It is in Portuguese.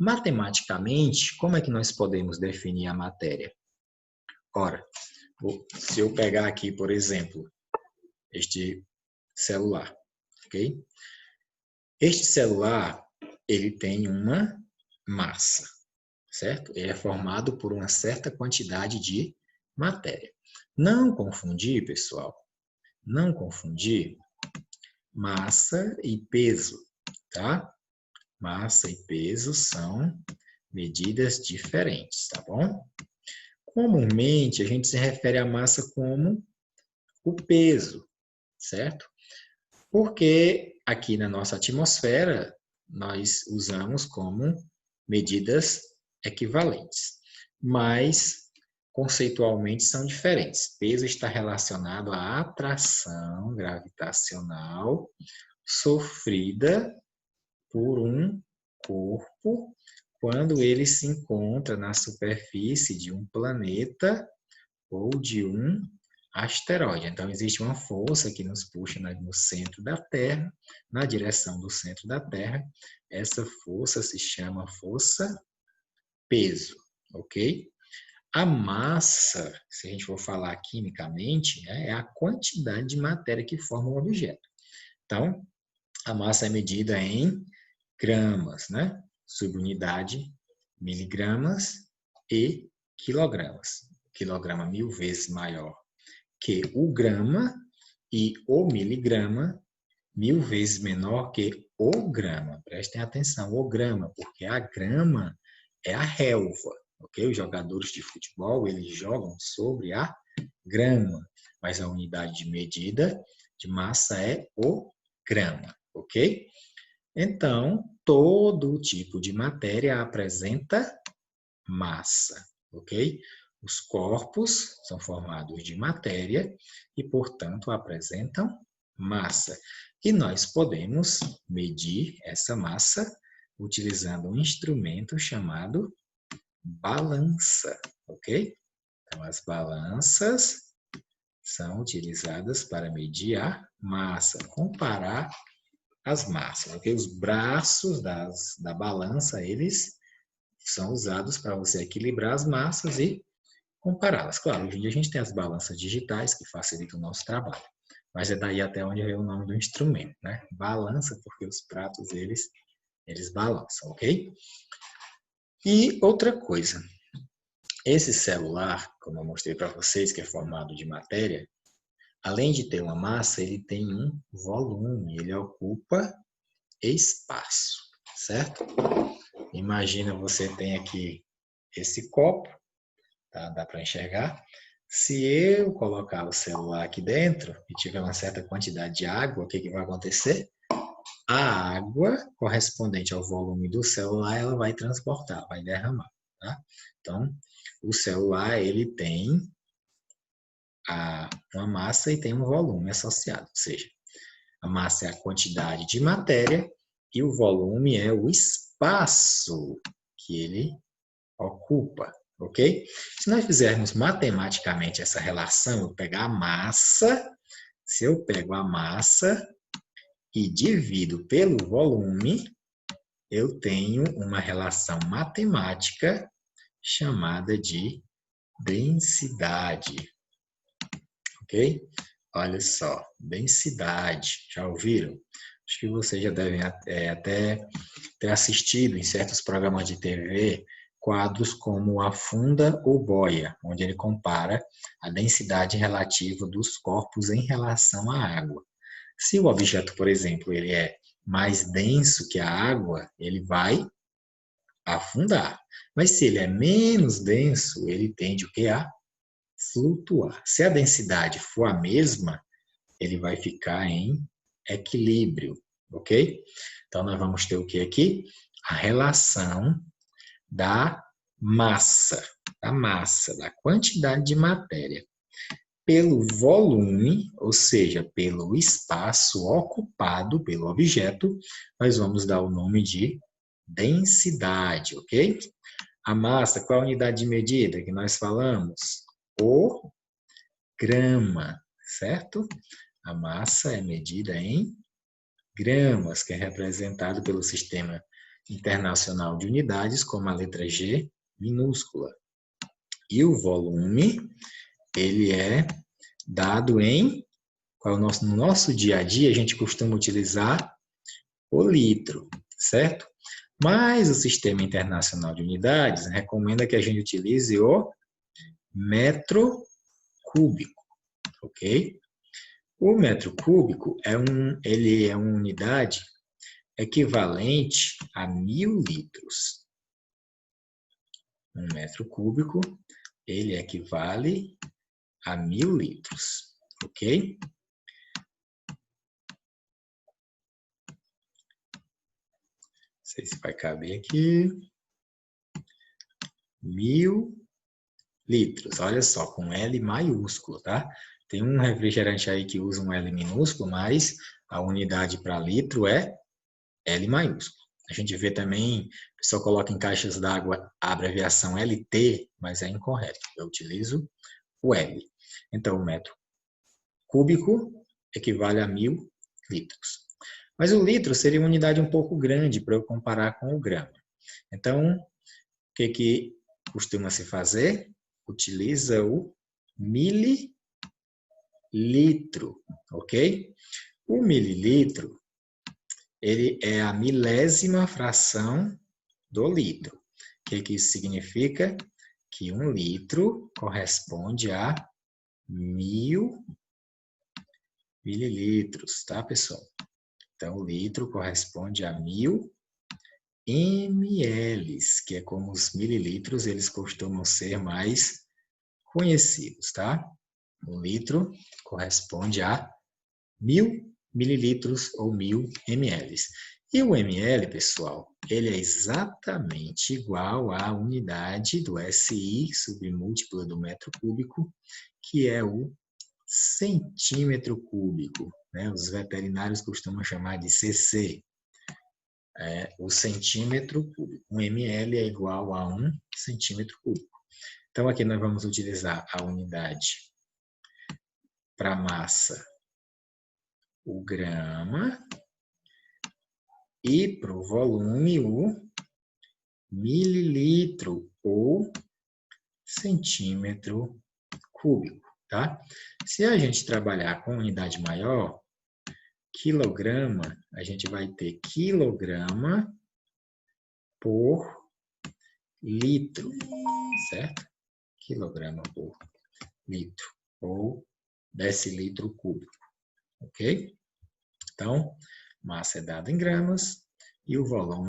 Matematicamente, como é que nós podemos definir a matéria? Ora, se eu pegar aqui, por exemplo, este celular, ok? Este celular, ele tem uma massa, certo? Ele é formado por uma certa quantidade de matéria. Não confundir, pessoal, não confundir massa e peso, tá? Massa e peso são medidas diferentes, tá bom? Comumente, a gente se refere à massa como o peso, certo? Porque aqui na nossa atmosfera, nós usamos como medidas equivalentes. Mas, conceitualmente, são diferentes. Peso está relacionado à atração gravitacional sofrida por um corpo quando ele se encontra na superfície de um planeta ou de um asteroide. Então, existe uma força que nos puxa no centro da Terra, na direção do centro da Terra. Essa força se chama força peso, ok? A massa, se a gente for falar quimicamente, é a quantidade de matéria que forma um objeto. Então, a massa é medida em gramas, né? Subunidade, miligramas e quilogramas. Quilograma 1000 vezes maior que o grama e o miligrama 1000 vezes menor que o grama. Prestem atenção, o grama, porque a grama é a relva, ok? Os jogadores de futebol, eles jogam sobre a grama, mas a unidade de medida de massa é o grama, ok? Então, todo tipo de matéria apresenta massa, ok? Os corpos são formados de matéria e, portanto, apresentam massa. E nós podemos medir essa massa utilizando um instrumento chamado balança, ok? Então, as balanças são utilizadas para medir a massa, comparar as massas, ok? Os braços da balança, eles são usados para você equilibrar as massas e compará-las. Claro, hoje em dia a gente tem as balanças digitais que facilitam o nosso trabalho, mas é daí até onde vem o nome do instrumento, né? Balança, porque os pratos, eles balançam, ok? E outra coisa, esse celular, como eu mostrei para vocês, que é formado de matéria, além de ter uma massa, ele tem um volume, ele ocupa espaço, certo? Imagina você tem aqui esse copo, tá? Dá para enxergar. Se eu colocar o celular aqui dentro e tiver uma certa quantidade de água, o que vai acontecer? A água correspondente ao volume do celular, ela vai transportar, vai derramar, tá? Então, o celular, ele tem uma massa e tem um volume associado, ou seja, a massa é a quantidade de matéria e o volume é o espaço que ele ocupa, ok? Se nós fizermos matematicamente essa relação, eu pegar a massa, se eu pego a massa e divido pelo volume, eu tenho uma relação matemática chamada de densidade, ok? Olha só, densidade, já ouviram? Acho que vocês já devem até ter assistido em certos programas de TV quadros como Afunda ou Boia, onde ele compara a densidade relativa dos corpos em relação à água. Se o objeto, por exemplo, ele é mais denso que a água, ele vai afundar. Mas se ele é menos denso, ele tende o que? A flutuar. Se a densidade for a mesma, ele vai ficar em equilíbrio, ok? Então, nós vamos ter o que aqui? A relação da massa, da quantidade de matéria, pelo volume, ou seja, pelo espaço ocupado pelo objeto, nós vamos dar o nome de densidade, ok? A massa, qual a unidade de medida que nós falamos? O grama, certo? A massa é medida em gramas, que é representado pelo sistema internacional de unidades, como a letra G minúscula. E o volume, ele é dado em, no nosso dia a dia, a gente costuma utilizar o litro, certo? Mas o Sistema Internacional de Unidades recomenda que a gente utilize o metro cúbico, ok? O metro cúbico ele é uma unidade equivalente a 1000 litros. Um metro cúbico, ele equivale a 1000 litros, ok? Não sei se vai caber aqui. 1000 litros, olha só, com L maiúsculo, tá? Tem um refrigerante aí que usa um L minúsculo, mas a unidade para litro é L maiúsculo. A gente vê também, o pessoal coloca em caixas d'água a abreviação LT, mas é incorreto. Eu utilizo o L. Então, o metro cúbico equivale a 1000 litros. Mas o litro seria uma unidade um pouco grande para eu comparar com o grama. Então, o que costuma se fazer? Utiliza o mililitro, ok? O mililitro, ele é a milésima fração do litro. O que isso significa? Que 1 litro corresponde a 1000 mililitros, tá, pessoal? Então, o litro corresponde a 1000 ml, que é como os mililitros, eles costumam ser mais conhecidos, tá? Um litro corresponde a 1000 mililitros ou 1000 ml. E o ml, pessoal, ele é exatamente igual à unidade do SI, submúltipla do metro cúbico, que é o centímetro cúbico, né? Os veterinários costumam chamar de cc. O centímetro cúbico. 1 ml é igual a 1 centímetro cúbico. Então, aqui nós vamos utilizar a unidade para massa, o grama, e para o volume, o mililitro ou centímetro cúbico, tá? Se a gente trabalhar com unidade maior, quilograma, a gente vai ter quilograma por litro, certo? Quilograma por litro ou decilitro cúbico, ok? Então, massa é dada em gramas e o volume